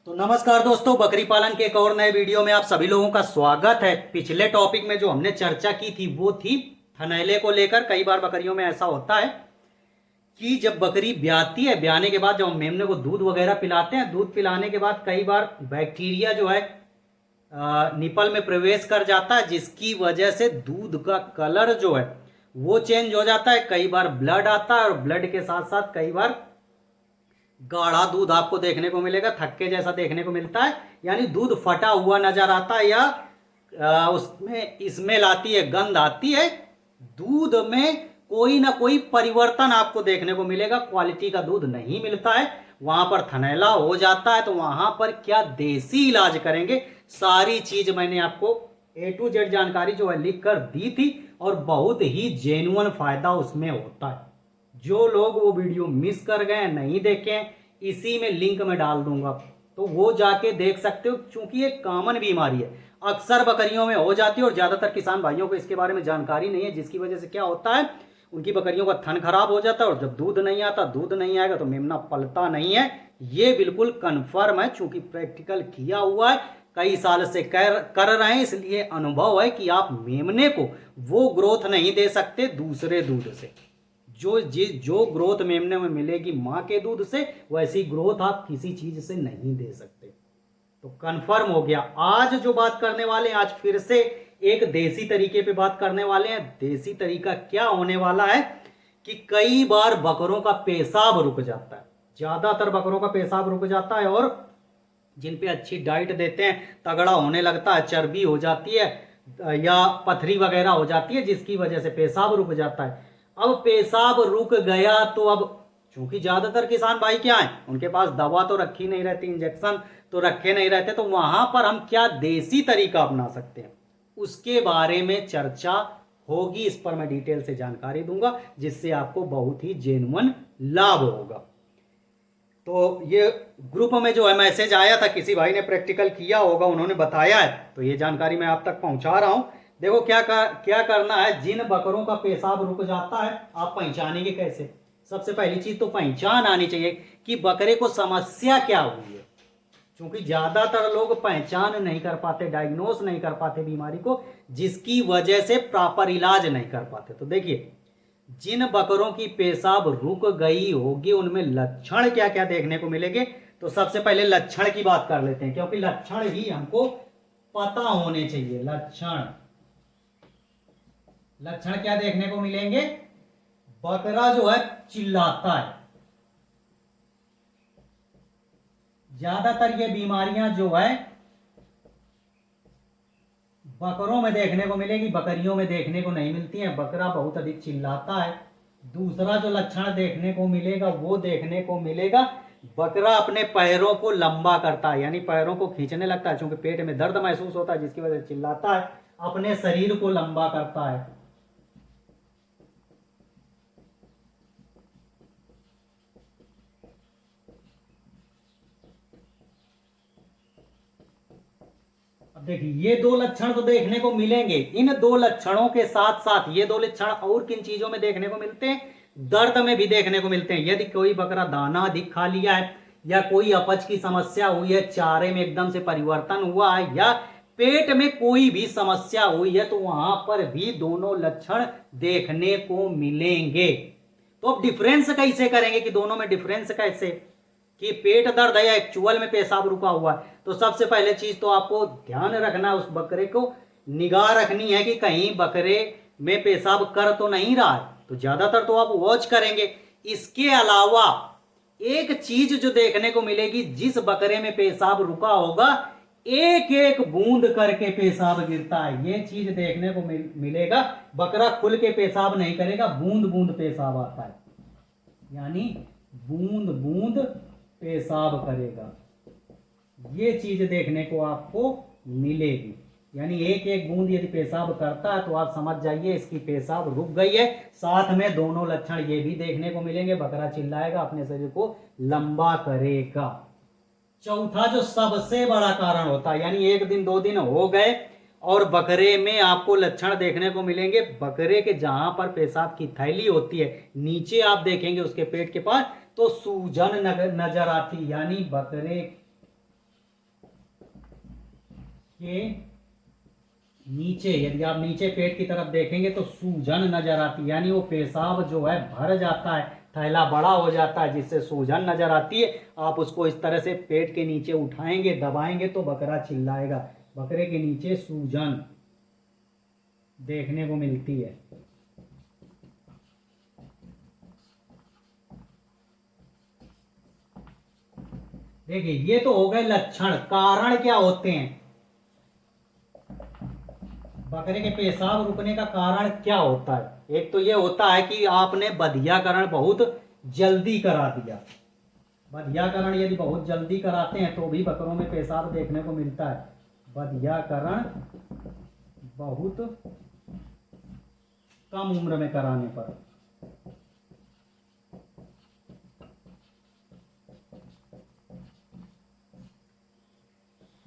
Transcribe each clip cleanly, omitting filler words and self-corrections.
तो नमस्कार दोस्तों, बकरी पालन के एक और नए वीडियो में आप सभी लोगों का स्वागत है। पिछले टॉपिक में जो हमने चर्चा की थी वो थी थनैले को लेकर। कई बार बकरियों में ऐसा होता है कि जब बकरी ब्याती है, ब्याने के बाद जब हम मेमने को दूध वगैरह पिलाते हैं, दूध पिलाने के बाद कई बार बैक्टीरिया जो है निपल में प्रवेश कर जाता है, जिसकी वजह से दूध का कलर जो है वो चेंज हो जाता है। कई बार ब्लड आता है और ब्लड के साथ साथ कई बार गाढ़ा दूध आपको देखने को मिलेगा, थक्के जैसा देखने को मिलता है, यानी दूध फटा हुआ नजर आता है या उसमें स्मेल आती है, गंध आती है। दूध में कोई ना कोई परिवर्तन आपको देखने को मिलेगा, क्वालिटी का दूध नहीं मिलता है, वहां पर थनैला हो जाता है। तो वहां पर क्या देसी इलाज करेंगे, सारी चीज मैंने आपको A to Z जानकारी जो है लिख कर दी थी और बहुत ही जेन्युइन फायदा उसमें होता है। जो लोग वो वीडियो मिस कर गए, नहीं देखे, इसी में लिंक में डाल दूंगा, तो वो जाके देख सकते हो। क्योंकि ये कॉमन बीमारी है, अक्सर बकरियों में हो जाती है और ज्यादातर किसान भाइयों को इसके बारे में जानकारी नहीं है, जिसकी वजह से क्या होता है, उनकी बकरियों का थन खराब हो जाता है और जब दूध नहीं आता, दूध नहीं आएगा तो मेमना पलता नहीं है। ये बिल्कुल कन्फर्म है, चूंकि प्रैक्टिकल किया हुआ है, कई साल से कर रहे हैं, इसलिए अनुभव है कि आप मेमने को वो ग्रोथ नहीं दे सकते दूसरे दूध से। जो ग्रोथ मेमने में मिलेगी मां के दूध से, वैसी ग्रोथ आप किसी चीज से नहीं दे सकते। तो कंफर्म हो गया। आज जो बात करने वाले हैं, आज फिर से एक देसी तरीके पे बात करने वाले हैं। देसी तरीका क्या होने वाला है कि कई बार बकरों का पेशाब रुक जाता है, ज्यादातर बकरों का पेशाब रुक जाता है और जिन पे अच्छी डाइट देते हैं तगड़ा होने लगता है, चर्बी हो जाती है या पथरी वगैरह हो जाती है, जिसकी वजह से पेशाब रुक जाता है। अब पेशाब रुक गया तो अब चूंकि ज्यादातर किसान भाई क्या है, उनके पास दवा तो रखी नहीं रहती, इंजेक्शन तो रखे नहीं रहते, तो वहां पर हम क्या देसी तरीका अपना सकते हैं उसके बारे में चर्चा होगी। इस पर मैं डिटेल से जानकारी दूंगा, जिससे आपको बहुत ही जेन्युइन लाभ होगा। तो ये ग्रुप में जो है मैसेज आया था, किसी भाई ने प्रैक्टिकल किया होगा, उन्होंने बताया है, तो ये जानकारी मैं आप तक पहुंचा रहा हूं। देखो क्या करना है। जिन बकरों का पेशाब रुक जाता है, आप पहचानेंगे कैसे। सबसे पहली चीज तो पहचान आनी चाहिए कि बकरे को समस्या क्या हुई है, क्योंकि ज्यादातर लोग पहचान नहीं कर पाते, डायग्नोस नहीं कर पाते बीमारी को, जिसकी वजह से प्रॉपर इलाज नहीं कर पाते। तो देखिए, जिन बकरों की पेशाब रुक गई होगी उनमें लक्षण क्या क्या देखने को मिलेंगे। तो सबसे पहले लक्षण की बात कर लेते हैं, क्योंकि लक्षण ही हमको पता होने चाहिए। लक्षण क्या देखने को मिलेंगे, बकरा जो है चिल्लाता है। ज्यादातर ये बीमारियां जो है बकरों में देखने को मिलेगी, बकरियों में देखने को नहीं मिलती हैं। बकरा बहुत अधिक चिल्लाता है। दूसरा जो लक्षण देखने को मिलेगा वो देखने को मिलेगा, बकरा अपने पैरों को लंबा करता है, यानी पैरों को खींचने लगता है, क्योंकि पेट में दर्द महसूस होता है, जिसकी वजह से चिल्लाता है, अपने शरीर को लंबा करता है। अब देखिए, ये दो लक्षण तो देखने को मिलेंगे। इन दो लक्षणों के साथ साथ ये दो लक्षण और किन चीजों में देखने को मिलते हैं, दर्द में भी देखने को मिलते हैं। यदि कोई बकरा दाना अधिक खा लिया है या कोई अपच की समस्या हुई है, चारे में एकदम से परिवर्तन हुआ है या पेट में कोई भी समस्या हुई है, तो वहां पर भी दोनों लक्षण देखने को मिलेंगे। तो अब डिफरेंस कैसे करेंगे कि दोनों में डिफरेंस कैसे, कि पेट दर्द है या एक्चुअल में पेशाब रुका हुआ है। तो सबसे पहले चीज तो आपको ध्यान रखना, उस बकरे को निगाह रखनी है कि कहीं बकरे में पेशाब कर तो नहीं रहा है, तो ज्यादातर तो आप वॉच करेंगे। इसके अलावा एक चीज जो देखने को मिलेगी, जिस बकरे में पेशाब रुका होगा एक एक बूंद करके पेशाब गिरता है, ये चीज देखने को मिलेगा। बकरा खुल के पेशाब नहीं करेगा, बूंद बूंद पेशाब आता है, यानी बूंद बूंद पेशाब करेगा, ये चीज देखने को आपको मिलेगी। यानी एक एक बूंद यदि पेशाब करता है तो आप समझ जाइए इसकी पेशाब रुक गई है। साथ में दोनों लक्षण ये भी देखने को मिलेंगे, बकरा चिल्लाएगा, अपने शरीर को लंबा करेगा। चौथा जो सबसे बड़ा कारण होता है, यानी एक दिन दो दिन हो गए और बकरे में आपको लक्षण देखने को मिलेंगे, बकरे के जहां पर पेशाब की थैली होती है नीचे आप देखेंगे उसके पेट के पास, तो सूजन नजर आती, यानी बकरे के नीचे, यदि आप नीचे पेट की तरफ देखेंगे तो सूजन नजर आती है, यानी वो पेशाब जो है भर जाता है, थैला बड़ा हो जाता है, जिससे सूजन नजर आती है। आप उसको इस तरह से पेट के नीचे उठाएंगे, दबाएंगे तो बकरा चिल्लाएगा। बकरे के नीचे सूजन देखने को मिलती है। देखिए, ये तो हो गए लक्षण। कारण क्या होते हैं? बकरे के पेशाब रुकने का कारण क्या होता है? एक तो ये होता है कि आपने बधियाकरण बहुत जल्दी करा दिया। बधियाकरण यदि बहुत जल्दी कराते हैं तो भी बकरों में पेशाब देखने को मिलता है। बधियाकरण बहुत कम उम्र में कराने पर।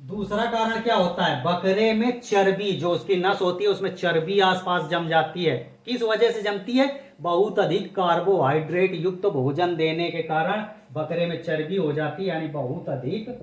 दूसरा कारण क्या होता है? बकरे में चर्बी, जो उसकी नस होती है उसमें चर्बी आसपास जम जाती है। किस वजह से जमती है? बहुत अधिक कार्बोहाइड्रेट युक्त भोजन देने के कारण बकरे में चर्बी हो जाती है, यानी बहुत अधिक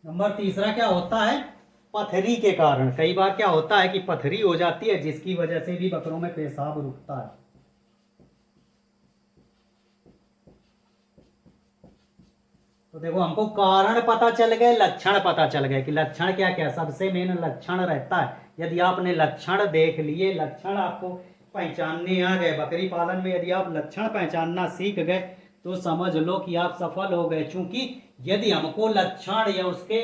नंबर तीसरा क्या होता है? पथरी के कारण। कई बार क्या होता है कि पथरी हो जाती है, जिसकी वजह से भी बकरों में पेशाब रुकता है। तो देखो, हमको कारण पता चल गए, लक्षण पता चल गए कि लक्षण क्या क्या। सबसे मेन लक्षण रहता है। यदि आपने लक्षण देख लिए, लक्षण आपको पहचानने आ गए, बकरी पालन में यदि आप लक्षण पहचानना सीख गए तो समझ लो कि आप सफल हो गए। क्योंकि यदि हमको लक्षण या उसके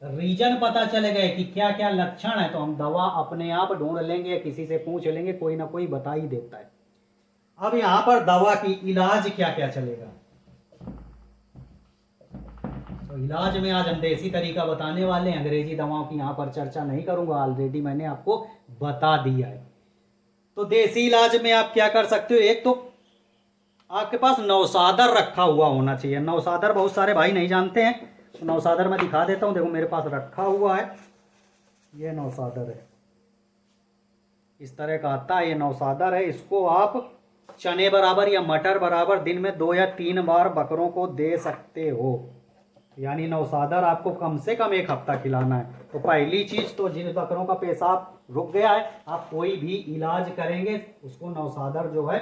रीजन पता चले गए कि क्या क्या लक्षण है, तो हम दवा अपने आप ढूंढ लेंगे या किसी से पूछ लेंगे, कोई ना कोई बता ही देता है। अब यहाँ पर दवा की इलाज क्या क्या चलेगा, तो इलाज में आज हम देसी तरीका बताने वाले हैं। अंग्रेजी दवाओं की यहाँ पर चर्चा नहीं करूंगा, ऑलरेडी मैंने आपको बता दिया है। तो देसी इलाज में आप क्या कर सकते हो? एक तो आपके पास नौसादर रखा हुआ होना चाहिए। नौसादर बहुत सारे भाई नहीं जानते हैं, तो नौसादर मैं दिखा देता हूँ। देखो, मेरे पास रखा हुआ है, ये नौसादर है, इस तरह का आता है। ये नौसादर है, इसको आप चने बराबर या मटर बराबर दिन में 2 या 3 बार बकरों को दे सकते हो। यानी नौसादर आपको कम से कम 1 हफ्ता खिलाना है। तो पहली चीज तो, जिन बकरों का पेशाब रुक गया है, आप कोई भी इलाज करेंगे उसको नौसादर जो है,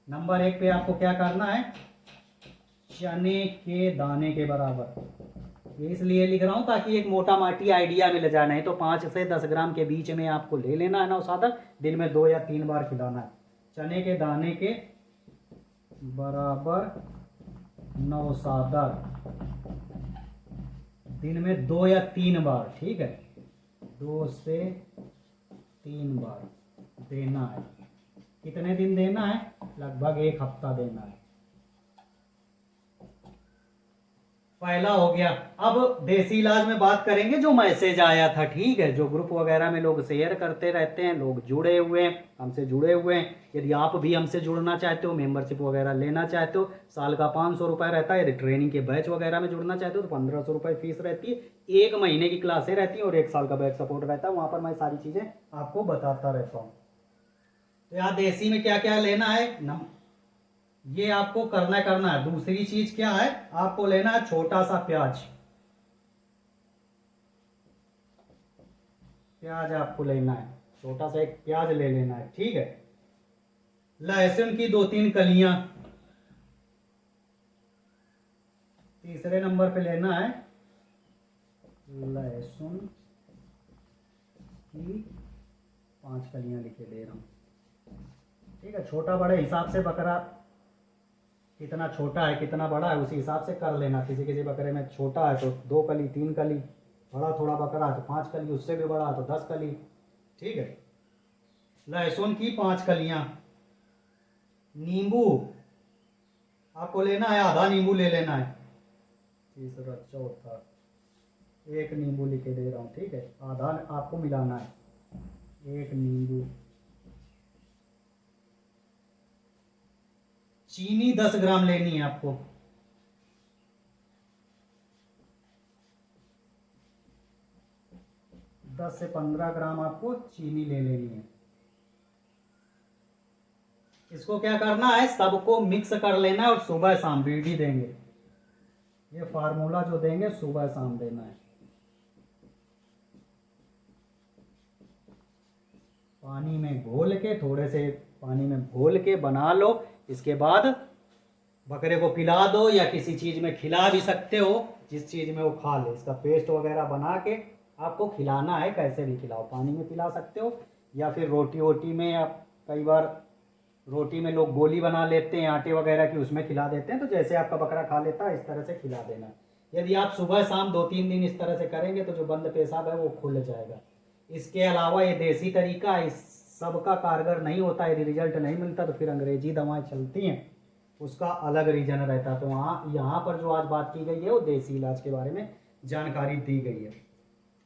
नंबर 1 पे आपको क्या करना है? चने के दाने के बराबर। ये इसलिए लिख रहा हूं ताकि एक मोटा माटी आइडिया मिल जाए। नहीं तो 5 से 10 ग्राम के बीच में आपको ले लेना है नौसादर, दिन में 2 या 3 बार खिलाना है। चने के दाने के बराबर नौसादर दिन में 2 या 3 बार, ठीक है, 2 से 3 बार देना है। कितने दिन देना है? लगभग 1 हफ्ता देना है। पहला हो गया। अब देसी इलाज में बात करेंगे जो मैसेज आया था, ठीक है, जो ग्रुप वगैरह में लोग शेयर करते रहते हैं, लोग जुड़े हुए हैं, हमसे जुड़े हुए हैं। यदि आप भी हमसे जुड़ना चाहते हो, मेंबरशिप वगैरह लेना चाहते हो, साल का 500 रुपये रहता है। यदि ट्रेनिंग के बैच वगैरह में जुड़ना चाहते हो तो 1500 रुपये फीस रहती है। 1 महीने की क्लासें रहती हैं और 1 साल का बैच सपोर्ट रहता है। वहाँ पर मैं सारी चीज़ें आपको बताता रहता हूँ। तो यहाँ देसी में क्या क्या लेना है, ये आपको करना है। दूसरी चीज क्या है? आपको लेना है छोटा सा प्याज। प्याज आपको लेना है, छोटा सा एक प्याज ले लेना है, ठीक है। लहसुन की 2-3 कलियां। तीसरे नंबर पे लेना है लहसुन की 5 कलियां, लिखे दे रहा हूं, ठीक है। छोटा बड़े हिसाब से बकरा कितना छोटा है कितना बड़ा है उसी हिसाब से कर लेना। किसी किसी बकरे में छोटा है तो 2 कली 3 कली, बड़ा थोड़ा बकरा है तो 5 कली, उससे भी बड़ा है तो 10 कली, ठीक है। लहसुन की 5 कलियां। नींबू आपको लेना है, आधा नींबू ले लेना है। तीसरा चौथा 1 नींबू लिखे दे रहा हूँ, ठीक है, आधा आपको मिलाना है। 1 नींबू। चीनी 10 ग्राम लेनी है आपको। दस से 15 ग्राम आपको चीनी ले लेनी है। इसको क्या करना है, सबको मिक्स कर लेना है और सुबह शाम बीडी देंगे। ये फार्मूला जो देंगे सुबह शाम देना है। पानी में घोल के, थोड़े से पानी में घोल के बना लो। इसके बाद बकरे को पिला दो या किसी चीज़ में खिला भी सकते हो, जिस चीज़ में वो खा ले। इसका पेस्ट वगैरह बना के आपको खिलाना है, कैसे भी खिलाओ। पानी में पिला सकते हो या फिर रोटी वोटी में। आप कई बार रोटी में लोग गोली बना लेते हैं आटे वगैरह की, उसमें खिला देते हैं। तो जैसे आपका बकरा खा लेता है इस तरह से खिला देना। यदि आप सुबह शाम 2-3 दिन इस तरह से करेंगे तो जो बंद पेशाब है वो खुल जाएगा। इसके अलावा ये देसी तरीका इस सबका कारगर नहीं होता। यदि रिजल्ट नहीं मिलता तो फिर अंग्रेजी दवाएं चलती हैं, उसका अलग रीजन रहता है। तो यहाँ पर जो आज बात की गई है वो देसी इलाज के बारे में जानकारी दी गई है।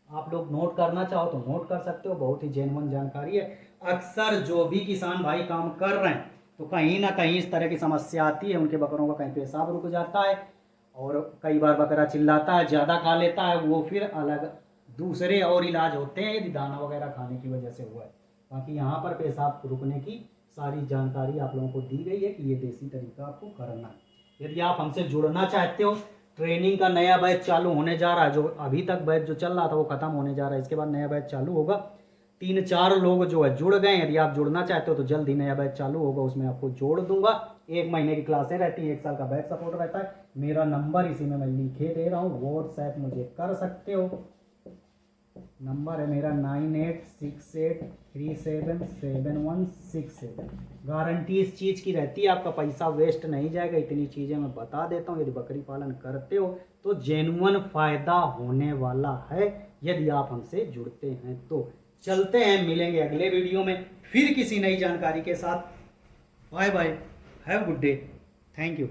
आप लोग नोट करना चाहो तो नोट कर सकते हो, बहुत ही जेन्युइन जानकारी है। अक्सर जो भी किसान भाई काम कर रहे हैं तो कहीं ना कहीं इस तरह की समस्या आती है। उनके बकरों का कहीं पेशाब रुक जाता है और कई बार बकरा चिल्लाता है, ज़्यादा खा लेता है, वो फिर अलग दूसरे और इलाज होते हैं यदि दाना वगैरह खाने की वजह से हुआ है। बाकी यहाँ पर पेशाब रुकने की सारी जानकारी आप लोगों को दी गई है कि ये देसी तरीका आपको करना है। यदि आप हमसे जुड़ना चाहते हो, ट्रेनिंग का नया बैच चालू होने जा रहा है। जो अभी तक बैच जो चल रहा था वो ख़त्म होने जा रहा है, इसके बाद नया बैच चालू होगा। 3-4 लोग जो है जुड़ गए। यदि आप जुड़ना चाहते हो तो जल्द ही नया बैच चालू होगा, उसमें आपको जोड़ दूंगा। 1 महीने की क्लासें रहती हैं, 1 साल का बैच सपोर्ट रहता है। मेरा नंबर इसी में मैं लिखे दे रहा हूँ, व्हाट्सएप मुझे कर सकते हो। नंबर है मेरा 9868377167। गारंटी इस चीज़ की रहती है, आपका पैसा वेस्ट नहीं जाएगा। इतनी चीज़ें मैं बता देता हूँ। यदि बकरी पालन करते हो तो जेन्युइन फ़ायदा होने वाला है यदि आप हमसे जुड़ते हैं तो। चलते हैं, मिलेंगे अगले वीडियो में फिर किसी नई जानकारी के साथ। Bye bye, have good day, thank you.